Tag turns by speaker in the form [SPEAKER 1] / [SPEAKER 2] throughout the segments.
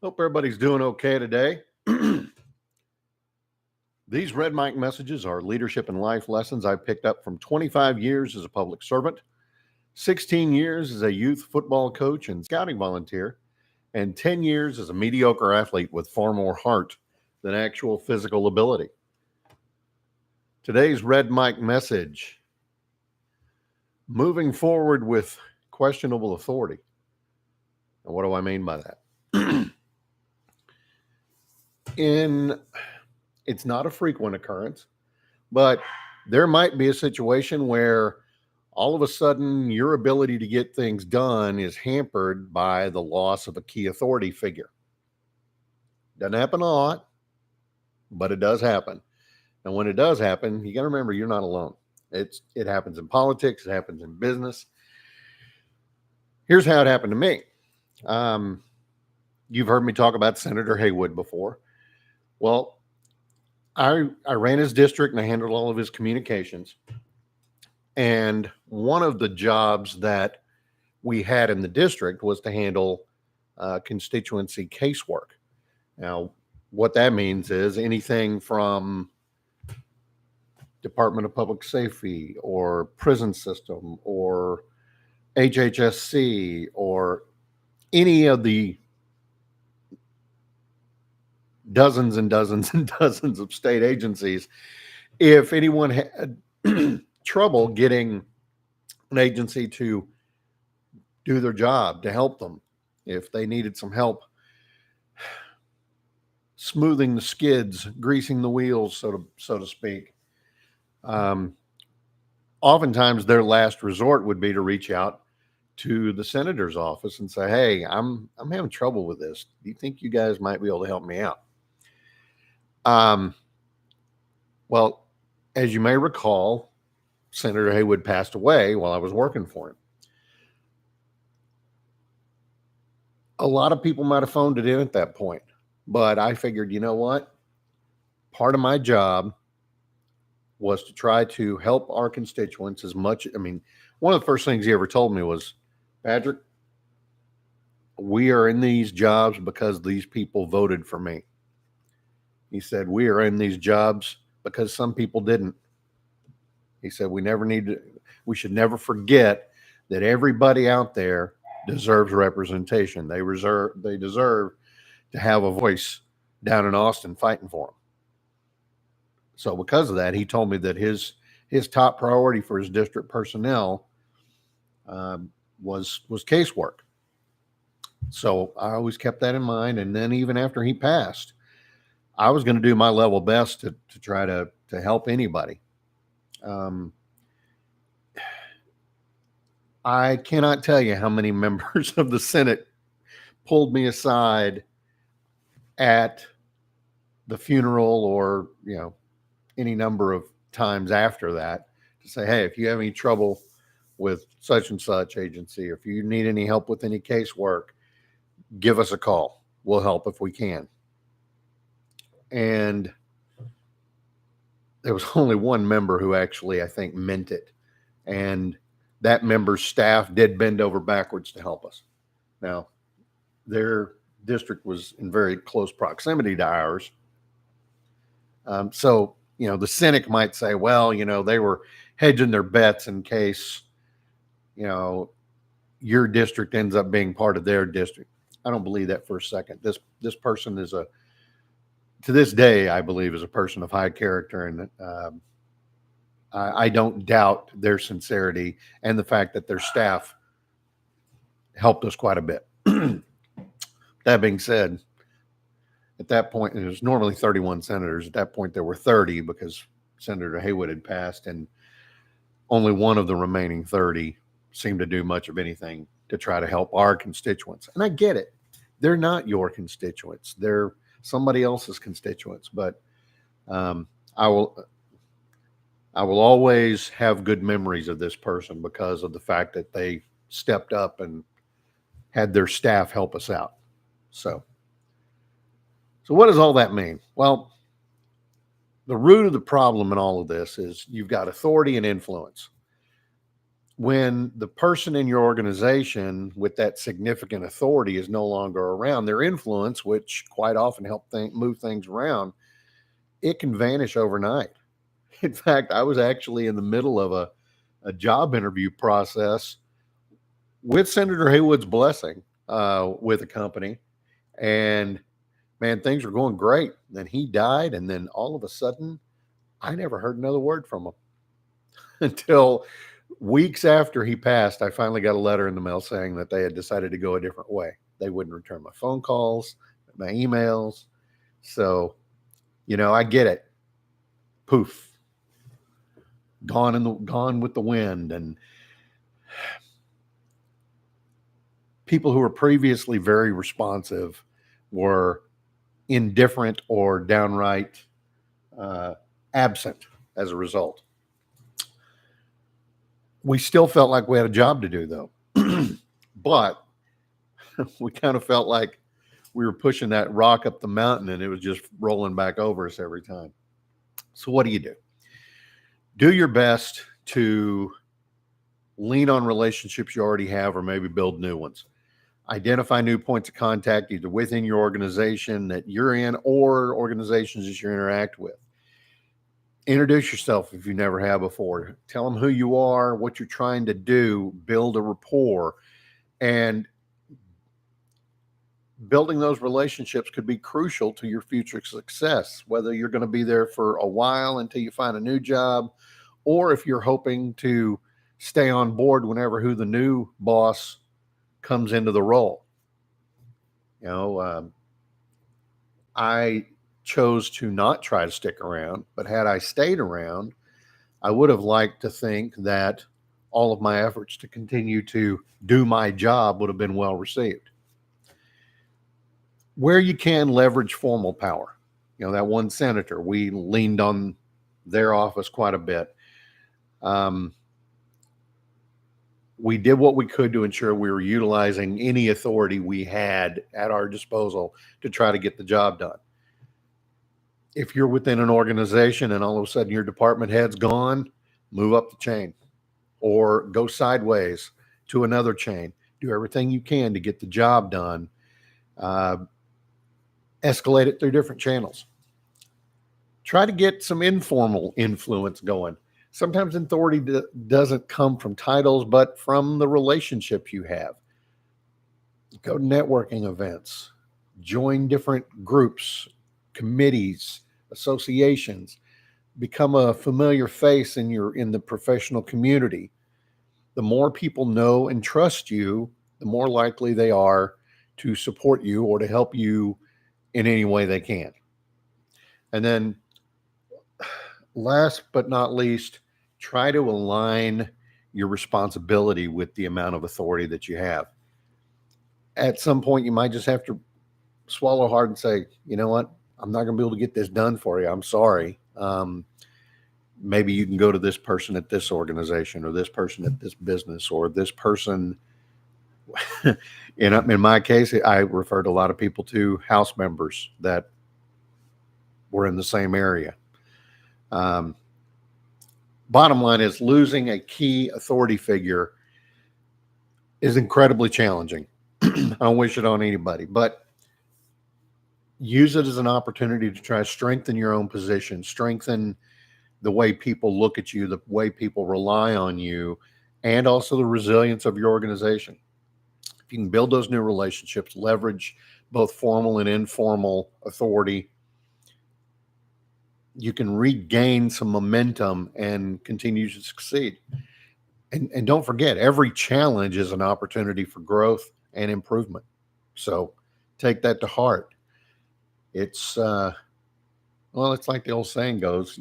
[SPEAKER 1] Hope everybody's doing okay today. These Red Mike messages are leadership and life lessons I picked up from 25 years as a public servant, 16 years as a youth football coach and scouting volunteer, and 10 years as a mediocre athlete with far more heart than actual physical ability. Today's Red Mike message: moving forward with questionable authority. And what do I mean by that? It's not a frequent occurrence, but there might be a situation where all of a sudden your ability to get things done is hampered by the loss of a key authority figure. Doesn't happen a lot, but it does happen. And when it does happen, you got to remember you're not alone. It happens in politics, it happens in business. Here's how it happened to me. You've heard me talk about Senator Haywood before. Well, I ran his district and I handled all of his communications. And one of the jobs that we had in the district was to handle constituency casework. Now, what that means is anything from Department of Public Safety or prison system or HHSC or any of the dozens and dozens and dozens of state agencies. If anyone had trouble getting an agency to do their job, to help them, if they needed some help smoothing the skids, greasing the wheels, so to speak, oftentimes their last resort would be to reach out to the senator's office and say, "Hey, I'm having trouble with this. Do you think you guys might be able to help me out?" Well, as you may recall, Senator Haywood passed away while I was working for him. A lot of people might have phoned it in at that point, but I figured, you know what? Part of my job was to try to help our constituents as much. I mean, one of the first things he ever told me was, "Patrick, we are in these jobs because these people voted for me." He said, "We are in these jobs because some people didn't." He said, we should never forget that everybody out there deserves representation. They deserve to have a voice down in Austin fighting for them." So because of that, he told me that his top priority for his district personnel was casework. So I always kept that in mind. And then even after he passed, I was going to do my level best to try to help anybody. I cannot tell you how many members of the Senate pulled me aside at the funeral or, any number of times after that to say, "Hey, if you have any trouble with such and such agency, or if you need any help with any casework, give us a call. We'll help if we can." And there was only one member who actually, I think, meant it. And that member's staff did bend over backwards to help us. Now, their district was in very close proximity to ours. So, the cynic might say, "Well, they were hedging their bets in case, your district ends up being part of their district." I don't believe that for a second. This person is to this day, I believe, is a person of high character, and I don't doubt their sincerity and the fact that their staff helped us quite a bit. That being said, at that point, it was normally 31 senators. At that point, there were 30 because Senator Haywood had passed, and only one of the remaining 30 seemed to do much of anything to try to help our constituents. And I get it. They're not your constituents. They're somebody else's constituents. But I will always have good memories of this person because of the fact that they stepped up and had their staff help us out. So what does all that mean? Well, the root of the problem in all of this is you've got authority and influence. when the person in your organization with that significant authority is no longer around, their influence, which quite often move things around, it can vanish overnight. In fact, I was actually in the middle of a job interview process with Senator Haywood's blessing with a company. And man, things were going great. Then he died. And then all of a sudden, I never heard another word from him until weeks after he passed. I finally got a letter in the mail saying that they had decided to go a different way. They wouldn't return my phone calls, my emails. So, I get it. Poof. Gone with the wind. And people who were previously very responsive were indifferent or downright absent as a result. We still felt like we had a job to do, though. But we kind of felt like we were pushing that rock up the mountain and it was just rolling back over us every time. So what do? Do your best to lean on relationships you already have or maybe build new ones. Identify new points of contact either within your organization that you're in or organizations that you interact with. Introduce yourself if you never have before. Tell them who you are, what you're trying to do, build a rapport. And building those relationships could be crucial to your future success, whether you're going to be there for a while until you find a new job, or if you're hoping to stay on board whenever who the new boss comes into the role. I chose to not try to stick around, but had I stayed around, I would have liked to think that all of my efforts to continue to do my job would have been well received. Where you can, leverage formal power. That one senator, we leaned on their office quite a bit. We did what we could to ensure we were utilizing any authority we had at our disposal to try to get the job done. If you're within an organization and all of a sudden your department head's gone, move up the chain or go sideways to another chain. Do everything you can to get the job done. Escalate it through different channels. Try to get some informal influence going. Sometimes authority doesn't come from titles, but from the relationships you have. Go to networking events, join different groups, committees, associations, become a familiar face in the professional community. The more people know and trust you, the more likely they are to support you or to help you in any way they can. And then last but not least, try to align your responsibility with the amount of authority that you have. At some point, you might just have to swallow hard and say, you know what? I'm not going to be able to get this done for you. I'm sorry. Maybe you can go to this person at this organization or this person at this business or this person. In my case, I referred a lot of people to house members that were in the same area. Bottom line is losing a key authority figure is incredibly challenging. I don't wish it on anybody, but use it as an opportunity to try to strengthen your own position, strengthen the way people look at you, the way people rely on you, and also the resilience of your organization. If you can build those new relationships, leverage both formal and informal authority, you can regain some momentum and continue to succeed. And don't forget, every challenge is an opportunity for growth and improvement. So take that to heart. It's, it's like the old saying goes,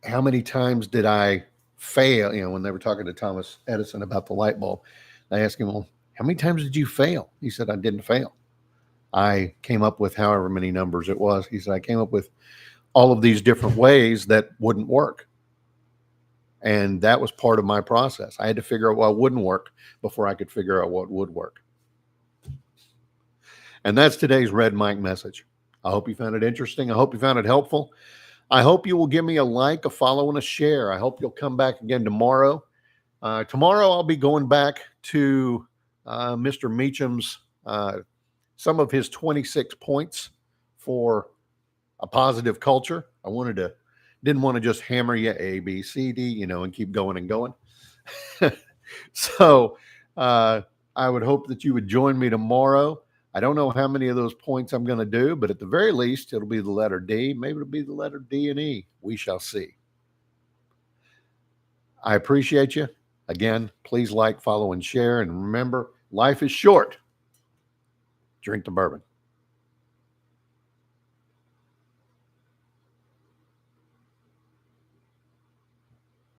[SPEAKER 1] how many times did I fail? When they were talking to Thomas Edison about the light bulb, they asked him, well, how many times did you fail? He said, I didn't fail. I came up with however many numbers it was. He said, I came up with all of these different ways that wouldn't work. And that was part of my process. I had to figure out what wouldn't work before I could figure out what would work. And that's today's Red Mike message. I hope you found it interesting. I hope you found it helpful. I hope you will give me a like, a follow, and a share. I hope you'll come back again tomorrow. Tomorrow, I'll be going back to Mr. Meacham's, some of his 26 points for a positive culture. Didn't want to just hammer you A, B, C, D, and keep going and going. So I would hope that you would join me tomorrow. I don't know how many of those points I'm going to do, but at the very least, it'll be the letter D. Maybe it'll be the letter D and E. We shall see. I appreciate you. Again, please like, follow, and share. And remember, life is short. Drink the bourbon.